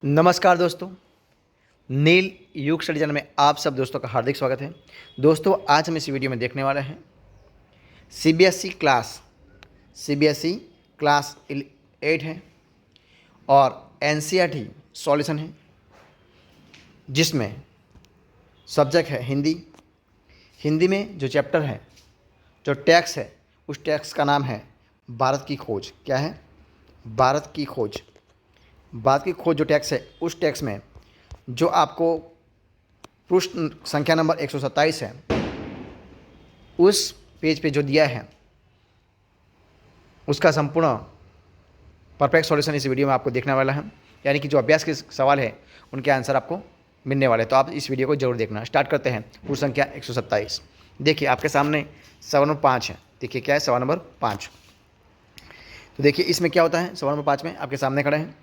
नमस्कार दोस्तों, नील युग स्टडी चैनल में आप सब दोस्तों का हार्दिक स्वागत है। दोस्तों, आज हम इस वीडियो में देखने वाले हैं सीबीएसई क्लास 8 है और एनसीईआरटी सॉल्यूशन है, जिसमें सब्जेक्ट है हिंदी। हिंदी में जो चैप्टर है, जो टैक्स है, उस टैक्स का नाम है भारत की खोज। क्या है? भारत की खोज। भारत की खोज जो टैक्स है, उस टैक्स में जो आपको पृष्ठ संख्या नंबर 127 है, उस पेज पे जो दिया है उसका संपूर्ण परफेक्ट सॉल्यूशन इस वीडियो में आपको देखने वाला है। यानी कि जो अभ्यास के सवाल है उनके आंसर आपको मिलने वाले हैं, तो आप इस वीडियो को जरूर देखना। स्टार्ट करते हैं। पृष्ठ संख्या 127। देखिए आपके सामने सवाल नंबर 5 है। देखिए क्या है सवाल नंबर 5। तो देखिए इसमें क्या होता है। सवाल नंबर 5 में आपके सामने खड़े हैं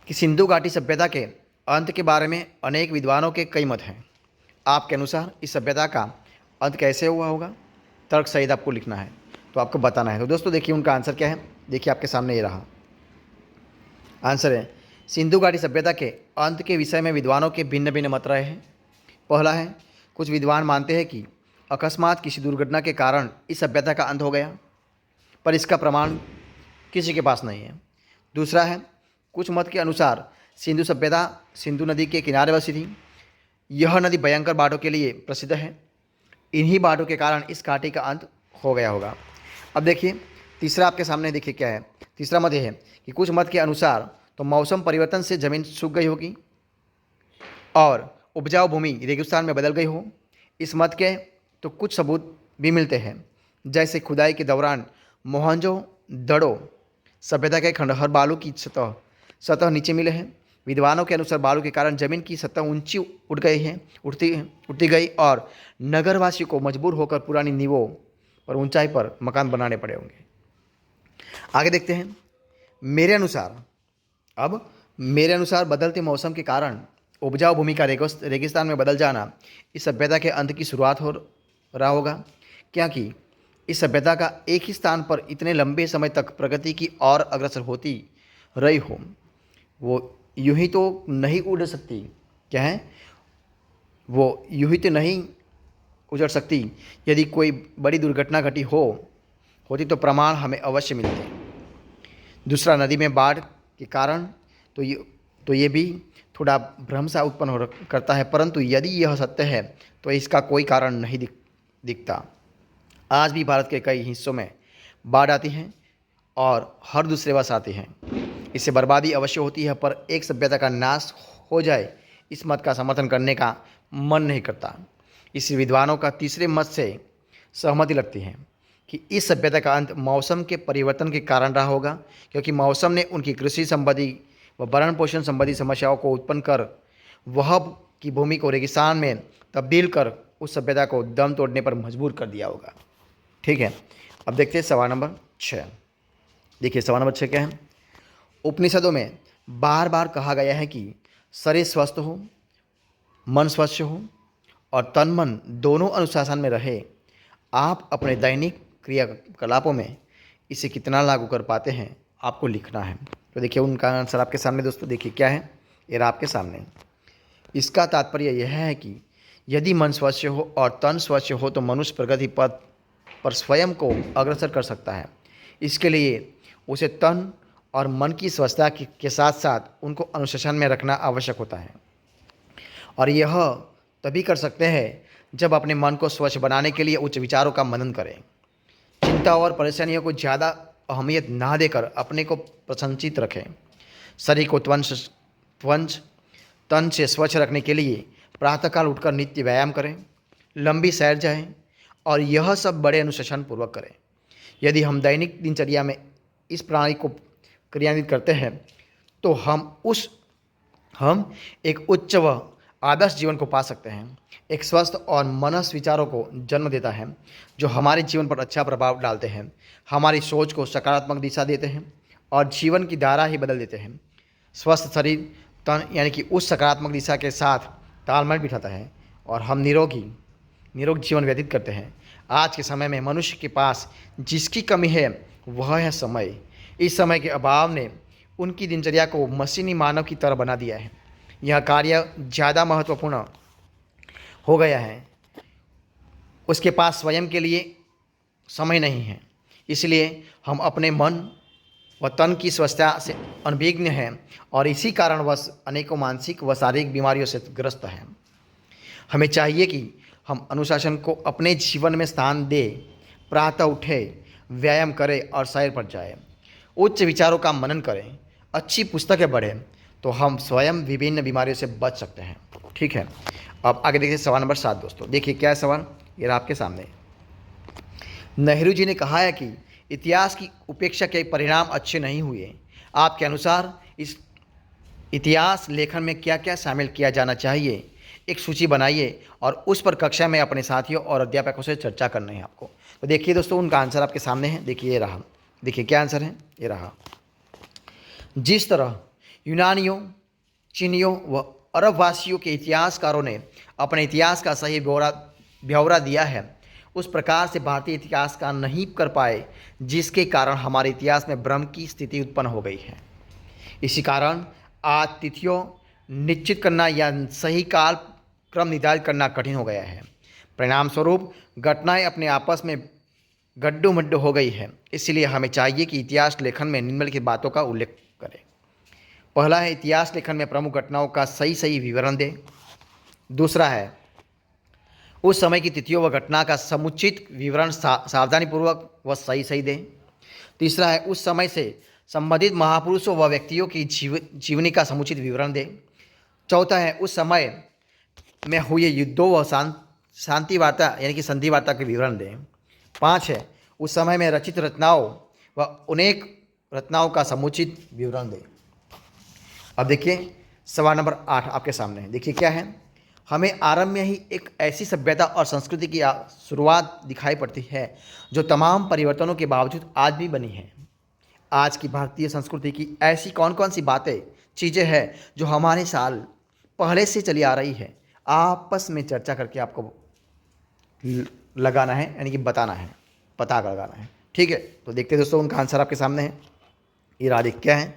कि सिंधु घाटी सभ्यता के अंत के बारे में अनेक विद्वानों के कई मत हैं। आपके अनुसार इस सभ्यता का अंत कैसे हुआ होगा? तर्क सहित आपको लिखना है, तो आपको बताना है। तो दोस्तों देखिए उनका आंसर क्या है। देखिए आपके सामने ये रहा आंसर है। सिंधु घाटी सभ्यता के अंत के विषय में विद्वानों के भिन्न भिन्न मत रहे हैं। पहला है, कुछ विद्वान मानते हैं कि अकस्मात किसी दुर्घटना के कारण इस सभ्यता का अंत हो गया, पर इसका प्रमाण किसी के पास नहीं है। दूसरा है, कुछ मत के अनुसार सिंधु सभ्यता सिंधु नदी के किनारे बसी थी। यह नदी भयंकर बाढ़ों के लिए प्रसिद्ध है। इन्हीं बाढ़ों के कारण इस घाटी का अंत हो गया होगा। अब देखिए तीसरा आपके सामने, देखिए क्या है। तीसरा मत यह है कि कुछ मत के अनुसार तो मौसम परिवर्तन से ज़मीन सूख गई होगी और उपजाऊ भूमि रेगिस्तान में बदल गई हो। इस मत के तो कुछ सबूत भी मिलते हैं, जैसे खुदाई के दौरान मोहनजोदड़ो सभ्यता के खंडहर बालू की सतह नीचे मिले हैं। विद्वानों के अनुसार बालू के कारण जमीन की सतह ऊंची उठती गई और नगरवासियों को मजबूर होकर पुरानी नींवों पर ऊंचाई पर मकान बनाने पड़े होंगे। आगे देखते हैं। मेरे अनुसार बदलते मौसम के कारण उपजाऊ भूमि का रेगिस्तान में बदल जाना इस सभ्यता के अंत की शुरुआत हो रहा होगा, क्योंकि इस सभ्यता का एक ही स्थान पर इतने लंबे समय तक प्रगति की और अग्रसर होती रही हो, वो यूं ही तो नहीं उड़ सकती। क्या है? वो यूं ही तो नहीं उजड़ सकती। यदि कोई बड़ी दुर्घटना घटी होती तो प्रमाण हमें अवश्य मिलते। दूसरा, नदी में बाढ़ के कारण तो ये भी थोड़ा भ्रम सा उत्पन्न करता है, परंतु यदि यह सत्य है तो इसका कोई कारण नहीं दिखता। आज भी भारत के कई हिस्सों में बाढ़ आती है और हर दूसरे वर्ष आती है। इससे बर्बादी अवश्य होती है, पर एक सभ्यता का नाश हो जाए, इस मत का समर्थन करने का मन नहीं करता। इस विद्वानों का तीसरे मत से सहमति लगती है कि इस सभ्यता का अंत मौसम के परिवर्तन के कारण रहा होगा, क्योंकि मौसम ने उनकी कृषि संबंधी व भरण पोषण संबंधी समस्याओं को उत्पन्न कर वह की भूमि को रेगिस्तान में तब्दील कर उस सभ्यता को दम तोड़ने पर मजबूर कर दिया होगा। ठीक है, अब देखते हैं सवाल नंबर 6। देखिए सवाल नंबर 6 क्या है। उपनिषदों में बार बार कहा गया है कि शरीर स्वस्थ हो, मन स्वच्छ हो और तन मन दोनों अनुशासन में रहे। आप अपने दैनिक क्रियाकलापों में इसे कितना लागू कर पाते हैं, आपको लिखना है। तो देखिए उनका आंसर आपके सामने दोस्तों, देखिए क्या है, ये रहा आपके सामने। इसका तात्पर्य यह है कि यदि मन स्वच्छ हो और तन स्वच्छ हो तो मनुष्य प्रगति पथ पर स्वयं को अग्रसर कर सकता है। इसके लिए उसे तन और मन की स्वच्छता के साथ साथ उनको अनुशासन में रखना आवश्यक होता है, और यह तभी कर सकते हैं जब अपने मन को स्वच्छ बनाने के लिए उच्च विचारों का मनन करें। चिंता और परेशानियों को ज़्यादा अहमियत ना देकर अपने को प्रसन्नचित्त रखें। शरीर को तन से स्वच्छ रखने के लिए प्रातःकाल उठकर नित्य व्यायाम करें, लंबी सैर जाएं और यह सब बड़े अनुशासन पूर्वक करें। यदि हम दैनिक दिनचर्या में इस प्रणाली को क्रियान्वित करते हैं तो हम एक उच्च व आदर्श जीवन को पा सकते हैं। एक स्वस्थ और मनस विचारों को जन्म देता है, जो हमारे जीवन पर अच्छा प्रभाव डालते हैं, हमारी सोच को सकारात्मक दिशा देते हैं और जीवन की धारा ही बदल देते हैं। स्वस्थ शरीर तन यानी कि उस सकारात्मक दिशा के साथ तालमेल बिठाता है और हम निरोग जीवन व्यतीत करते हैं। आज के समय में मनुष्य के पास जिसकी कमी है वह है समय। इस समय के अभाव ने उनकी दिनचर्या को मशीनी मानव की तरह बना दिया है। यह कार्य ज़्यादा महत्वपूर्ण हो गया है, उसके पास स्वयं के लिए समय नहीं है। इसलिए हम अपने मन व तन की स्वस्थता से अनभिज्ञ हैं और इसी कारणवश अनेकों मानसिक व शारीरिक बीमारियों से ग्रस्त हैं। हमें चाहिए कि हम अनुशासन को अपने जीवन में स्थान दें, प्रातः उठे, व्यायाम करें और सैर पर जाएं, उच्च विचारों का मनन करें, अच्छी पुस्तकें पढ़ें, तो हम स्वयं विभिन्न बीमारियों से बच सकते हैं। ठीक है, अब आगे देखिए सवाल नंबर 7 दोस्तों। देखिए क्या है सवाल, ये रहा आपके सामने। नेहरू जी ने कहा है कि इतिहास की उपेक्षा के परिणाम अच्छे नहीं हुए। आपके अनुसार इस इतिहास लेखन में क्या क्या शामिल किया जाना चाहिए, एक सूची बनाइए और उस पर कक्षा में अपने साथियों और अध्यापकों से चर्चा करनी है आपको। तो देखिए दोस्तों, उनका आंसर आपके सामने है। देखिए ये रहा, देखिए क्या आंसर है, ये रहा। जिस तरह यूनानियों, चीनियों व अरबवासियों के इतिहासकारों ने अपने इतिहास का सही ब्यौरा दिया है, उस प्रकार से भारतीय इतिहास का नहीं कर पाए, जिसके कारण हमारे इतिहास में भ्रम की स्थिति उत्पन्न हो गई है। इसी कारण आज तिथियों निश्चित करना या सही काल क्रम निर्धारित करना कठिन हो गया है। परिणाम स्वरूप घटनाएं अपने आपस में गड्ढो मड्ढो हो गई है। इसलिए हमें चाहिए कि इतिहास लेखन में निम्नलिखित बातों का उल्लेख करें। पहला है, इतिहास लेखन में प्रमुख घटनाओं का सही विवरण दें। दूसरा है, उस समय की तिथियों व घटना का समुचित विवरण सावधानीपूर्वक व सही दें। तीसरा है, उस समय से संबंधित महापुरुषों व व्यक्तियों की जीवनी का समुचित विवरण दें। चौथा है, उस समय में हुए युद्धों व शांति वार्ता यानी कि संधि वार्ता के विवरण दें। 5 है, उस समय में रचित रचनाओं व अनेक रचनाओं का समुचित विवरण दें। अब देखिए सवाल नंबर 8 आपके सामने है। देखिए क्या है, हमें आरंभ में ही एक ऐसी सभ्यता और संस्कृति की शुरुआत दिखाई पड़ती है जो तमाम परिवर्तनों के बावजूद आज भी बनी है। आज की भारतीय संस्कृति की ऐसी कौन कौन सी चीज़ें हैं जो हमारे साल पहले से चली आ रही है, आपस में चर्चा करके आपको लगाना है, यानी कि बताना है, पता लगाना है। ठीक है, तो देखते दोस्तों, उनका आंसर आपके सामने है। ये राधिक क्या है,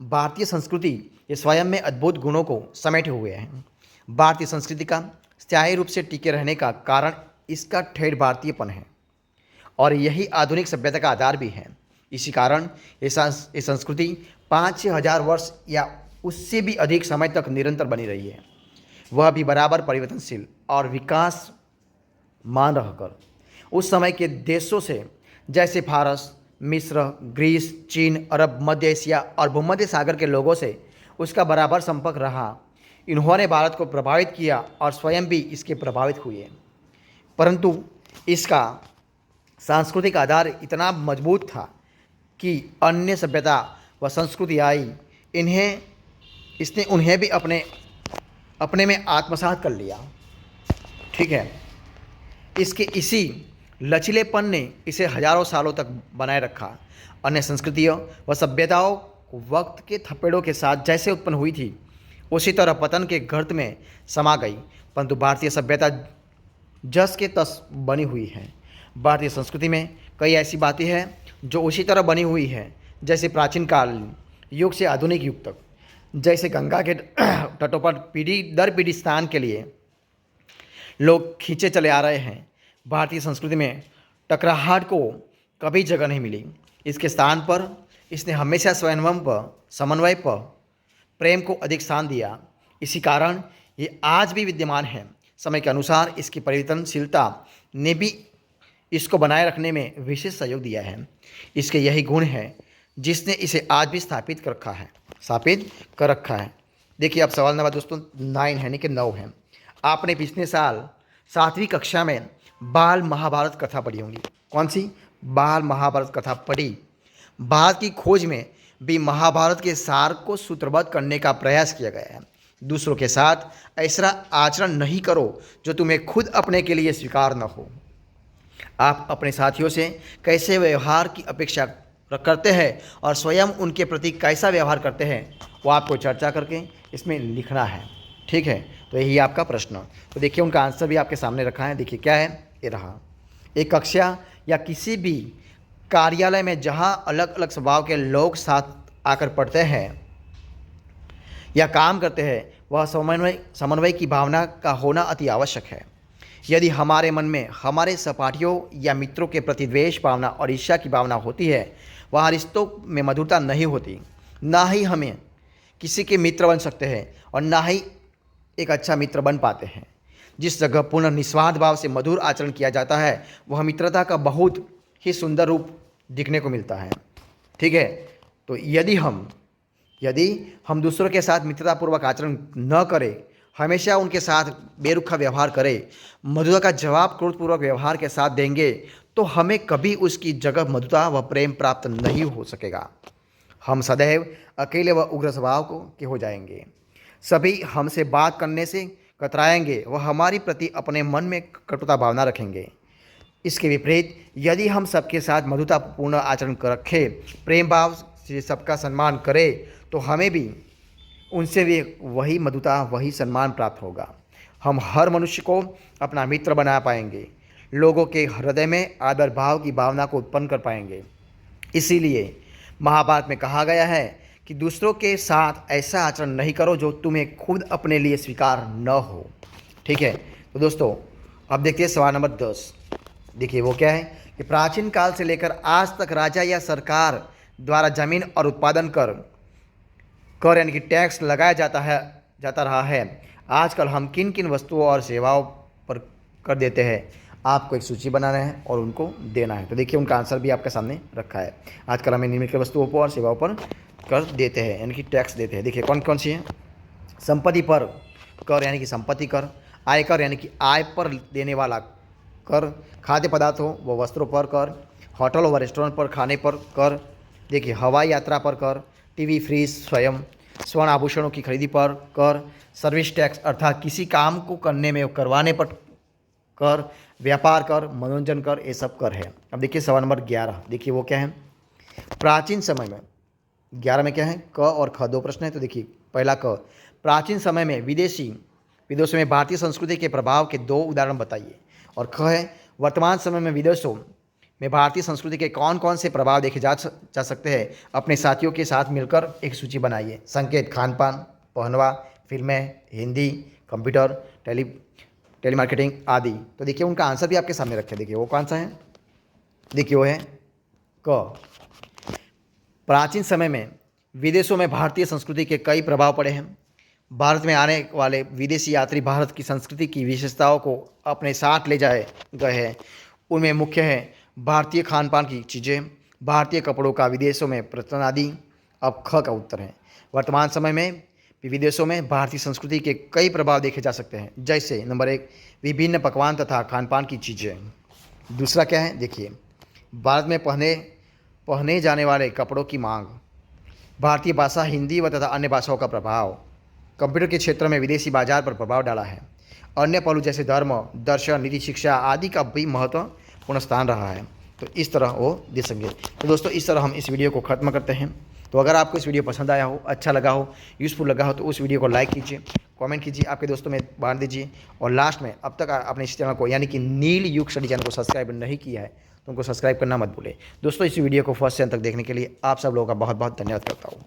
भारतीय संस्कृति ये स्वयं में अद्भुत गुणों को समेटे हुए हैं। भारतीय संस्कृति का स्थायी रूप से टिके रहने का कारण इसका ठेठ भारतीयपन है और यही आधुनिक सभ्यता का आधार भी है। इसी कारण ये संस्कृति 5000 वर्ष या उससे भी अधिक समय तक निरंतर बनी रही है, वह भी बराबर परिवर्तनशील और विकास मान रहकर। उस समय के देशों से जैसे फारस, मिस्र, ग्रीस, चीन, अरब, मध्य एशिया और भूमध्य सागर के लोगों से उसका बराबर संपर्क रहा। इन्होंने भारत को प्रभावित किया और स्वयं भी इसके प्रभावित हुए, परंतु इसका सांस्कृतिक आधार इतना मजबूत था कि अन्य सभ्यता व संस्कृति आई, इसने उन्हें भी अपने में आत्मसात कर लिया। ठीक है, इसके इसी लचीलेपन ने इसे हजारों सालों तक बनाए रखा। अन्य संस्कृतियों व सभ्यताओं वक्त के थपेड़ों के साथ जैसे उत्पन्न हुई थी, उसी तरह पतन के गर्त में समा गई, परंतु भारतीय सभ्यता जस के तस बनी हुई है। भारतीय संस्कृति में कई ऐसी बातें हैं जो उसी तरह बनी हुई है जैसे प्राचीन काल युग से आधुनिक युग तक। जैसे गंगा के तटों पर पीढ़ी दर पीढ़ी स्नान के लिए लोग खींचे चले आ रहे हैं, भारतीय संस्कृति में टकराहट को कभी जगह नहीं मिली। इसके स्थान पर इसने हमेशा समन्वय पर प्रेम को अधिक स्थान दिया। इसी कारण ये आज भी विद्यमान है। समय के अनुसार इसकी परिवर्तनशीलता ने भी इसको बनाए रखने में विशेष सहयोग दिया है। इसके यही गुण है जिसने इसे आज भी स्थापित कर रखा है। देखिए अब सवाल नंबर दोस्तों 9 है, यानी कि 9 है। आपने पिछले साल 7वीं कक्षा में बाल महाभारत कथा पढ़ी होंगी। कौन सी? बाल महाभारत कथा पढ़ी। भारत की खोज में भी महाभारत के सार को सूत्रबद्ध करने का प्रयास किया गया है। दूसरों के साथ ऐसा आचरण नहीं करो जो तुम्हें खुद अपने के लिए स्वीकार न हो। आप अपने साथियों से कैसे व्यवहार की अपेक्षा करते हैं और स्वयं उनके प्रति कैसा व्यवहार करते हैं, वो आपको चर्चा करके इसमें लिखना है। ठीक है, तो यही आपका प्रश्न। तो देखिए उनका आंसर भी आपके सामने रखा है। देखिए क्या है, ये रहा। एक कक्षा या किसी भी कार्यालय में जहां अलग अलग स्वभाव के लोग साथ आकर पढ़ते हैं या काम करते हैं, वह समन्वय की भावना का होना अति आवश्यक है। यदि हमारे मन में हमारे सहपाठियों या मित्रों के प्रति द्वेष भावना और ईर्ष्या की भावना होती है, वहाँ रिश्तों में मधुरता नहीं होती। ना ही हमें किसी के मित्र बन सकते हैं और ना ही एक अच्छा मित्र बन पाते हैं। जिस जगह पूर्ण निस्वार्थ भाव से मधुर आचरण किया जाता है, वह मित्रता का बहुत ही सुंदर रूप दिखने को मिलता है। ठीक है, तो यदि हम दूसरों के साथ मित्रतापूर्वक आचरण न करें, हमेशा उनके साथ बेरुखा व्यवहार करें, मधुरता का जवाब क्रोधपूर्वक व्यवहार के साथ देंगे, तो हमें कभी उसकी जगह मधुरता व प्रेम प्राप्त नहीं हो सकेगा। हम सदैव अकेले व उग्र स्वभाव के हो जाएंगे। सभी हमसे बात करने से कतराएंगे, वह हमारी प्रति अपने मन में कटुता भावना रखेंगे। इसके विपरीत यदि हम सबके साथ मधुरतापूर्ण आचरण कर रखें, प्रेम भाव से सबका सम्मान करें, तो हमें भी उनसे भी वही मधुरता, वही सम्मान प्राप्त होगा। हम हर मनुष्य को अपना मित्र बना पाएंगे, लोगों के हृदय में आदर भाव की भावना को उत्पन्न कर पाएंगे। इसीलिए महाभारत में कहा गया है कि दूसरों के साथ ऐसा आचरण नहीं करो जो तुम्हें खुद अपने लिए स्वीकार न हो। ठीक है, तो दोस्तों अब देखिए सवाल नंबर 10। देखिए वो क्या है कि प्राचीन काल से लेकर आज तक राजा या सरकार द्वारा जमीन और उत्पादन कर यानी कि टैक्स लगाया जाता रहा है। आजकल हम किन किन वस्तुओं और सेवाओं पर कर देते हैं, आपको एक सूची बनाना है और उनको देना है। तो देखिए उनका आंसर भी आपके सामने रखा है। आजकल हमें निम्नलिखित वस्तुओं पर और सेवाओं पर कर देते हैं यानी कि टैक्स देते हैं। देखिए कौन कौन सी है। संपत्ति पर कर यानी कि संपत्ति कर, आयकर यानी कि आय पर देने वाला कर, खाद्य पदार्थों व वस्त्रों पर कर, होटल व रेस्टोरेंट पर खाने पर कर, देखिए हवाई यात्रा पर कर, टीवी, फ्रिज, स्वर्ण आभूषणों की खरीदी पर कर, सर्विस टैक्स अर्थात किसी काम को करने में करवाने पर कर, व्यापार कर, मनोरंजन कर, ये सब कर है। अब देखिए सवाल नंबर 11। देखिए वो क्या है। प्राचीन समय में 11 में क्या है, क और ख दो प्रश्न है। तो देखिए पहला क, प्राचीन समय में विदेशों में भारतीय संस्कृति के प्रभाव के 2 उदाहरण बताइए। और ख है, वर्तमान समय में विदेशों में भारतीय संस्कृति के कौन कौन से प्रभाव देखे जा सकते हैं, अपने साथियों के साथ मिलकर एक सूची बनाइए। संकेत, खान पान, पहनवा, फिल्में, हिंदी, कंप्यूटर, टेलीमार्केटिंग आदि। तो देखिए उनका आंसर भी आपके सामने रखे। देखिए वो कौन सा है। देखिए वो है क। प्राचीन समय में विदेशों में भारतीय संस्कृति के कई प्रभाव पड़े हैं। भारत में आने वाले विदेशी यात्री भारत की संस्कृति की विशेषताओं को अपने साथ ले जाए गए हैं। उनमें मुख्य है भारतीय खान पान की चीज़ें, भारतीय कपड़ों का विदेशों में प्रचलन आदि। अब ख का उत्तर है, वर्तमान समय में विदेशों में भारतीय संस्कृति के कई प्रभाव देखे जा सकते हैं, जैसे नंबर 1 विभिन्न पकवान तथा खान पान की चीज़ें। दूसरा क्या है, देखिए भारत में पहने जाने वाले कपड़ों की मांग, भारतीय भाषा हिंदी व तथा अन्य भाषाओं का प्रभाव, कंप्यूटर के क्षेत्र में विदेशी बाजार पर प्रभाव डाला है। अन्य पहलू जैसे धर्म, दर्शन, नीति, शिक्षा आदि का भी महत्वपूर्ण स्थान रहा है। तो इस तरह वो दे सकेंगे। तो दोस्तों इस तरह हम इस वीडियो को ख़त्म करते हैं। तो अगर आपको इस वीडियो पसंद आया हो, अच्छा लगा हो, यूज़फुल लगा हो, तो उस वीडियो को लाइक कीजिए, कमेंट कीजिए, आपके दोस्तों में बांट दीजिए। और लास्ट में अब तक आपने इस चैनल को यानी कि नील युग स्टडी चैनल को सब्सक्राइब नहीं किया है तो उनको सब्सक्राइब करना मत भूलें। दोस्तों इस वीडियो को फर्स्ट से अंत तक देखने के लिए आप सब लोगों का बहुत बहुत धन्यवाद करता हूँ।